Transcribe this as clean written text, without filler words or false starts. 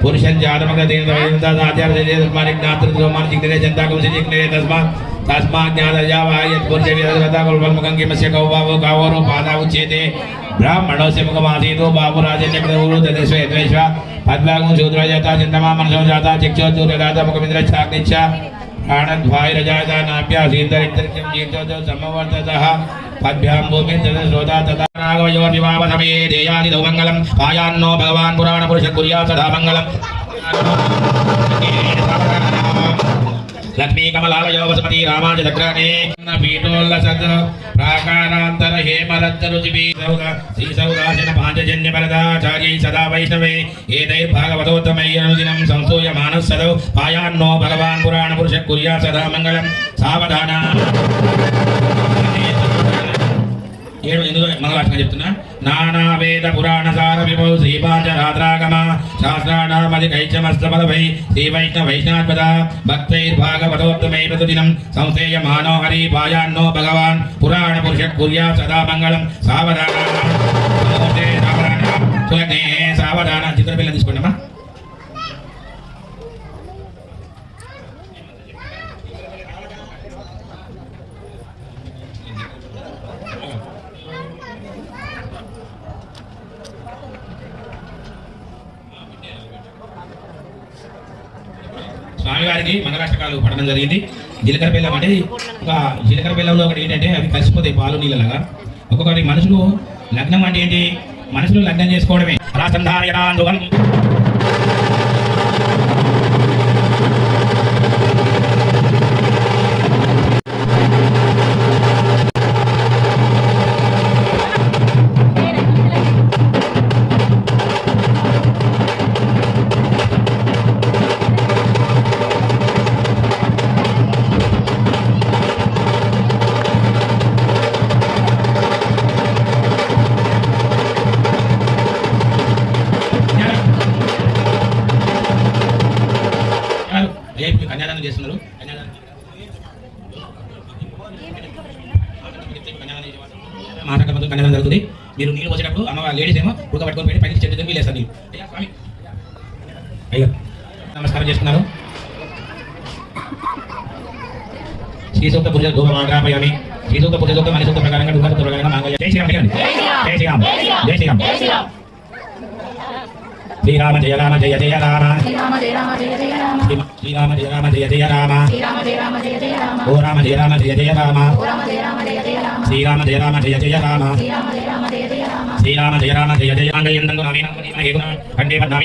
पुरुषं ब्राह्मणो से मुखमासीतो बाबुराजेन्द्रेश्वा पद्मागुं शूद्रजाता चंद्रमा मनसो जाता चिक्षोदाता मुखमिन्द्रच्छाग्निच्छ प्राणद्वायुरजाता नाभ्यासीन्दरित्रं जीर्तो समवर्ततः पद्भ्यां भूमिं तदश्रोता तथा नागवयोर्विवाहसमये देयानि दौमङ्गलं पायान्नो भगवान् पुराणपुरुषः कुर्यात् सदा मङ्गलम् लक्ष्मी कमलालयो वसुमती रामाज दग्राणे पीठोल्लसद् प्राकारान्तर हेमरत्तरुचिभि श्री सौदासन पाञ्चजन्य वरदाचार्यै सदा वैष्णवे एतैर्भागवतोत्तमैरनुदिनं संसूयमानः सदौ पायान्नो भगवान् पुराणपुरुषः कुर्यात् सदा मङ्गलं सावधान मंगलाष्टकं చెప్తున్నా నానా వేద పురాణ సార విభవ శ్రీపాంచరాత్రాగమ శాస్త్రానామధికైచమస్తమలభై శ్రీ వైష్ణవ వైష్ణాత్పద భక్తైర్భాగవతోత్తమై ప్రతిదినం సంసేయమానో హరి పాయాన్నో భగవాన్ పురాణ పురుషः కుర్యాత్ సదా మంగళం సావధాన సావధాన చిత్రపిల్ల తీసుకోండమ్మా. స్వామివారికి మంగళాష్టకాలు పడడం జరిగింది. జీలకర్ర బెల్లం అంటే ఒక జీలకర్ర బెల్లంలో ఒకటి ఏంటంటే అవి కలిసిపోతాయి పాలు నీళ్ళలాగా. ఒక్కొక్కటి మనసులో లగ్నం అంటే ఏంటి, మనసులో లగ్నం చేసుకోవడమే. కన్యాదానం చేస్తున్నారు. మాట్లాడకపోతే కన్యాదానం జరుగుతుంది. మీరు నీళ్ళు వచ్చేటప్పుడు అమ్మ లేడీస్ ఏమో ఉడక పట్టుకొని పెట్టి పైకి చెట్టు దగ్గర వీలేస్తారు నీళ్ళు. అయ్యా స్వామి అయ్యా నమస్కారం చేస్తున్నారు. శ్రీసూక్త పురుష ధూపమాగ్రాపయామి. శ్రీసూక్త పురుష సూక్త మన సూక్త ప్రకారంగా దుఃఖ ప్రకారంగా మాంగళ్య. జై శ్రీరామ్ జై శ్రీరామ్ జై శ్రీరామ్. శ్రీరామ జయ రామ జయ జయ రామ. శ్రీరామ జయ రామ జయ జయ రామ. శ్రీరామ జయ రామ జయ జయ రామ. శ్రీరామ జయ రామ జయ జయ రామ. ఓ రామ జయ రామ జయ జయ రామ. ఓ రామ జయ రామ జయ జయ రామ. శ్రీరామ జయ రామ జయ జయ రామ. శ్రీరామ జయ రామ జయ జయ రామ. శ్రీరామ జయ రామ జయ జయ రామ.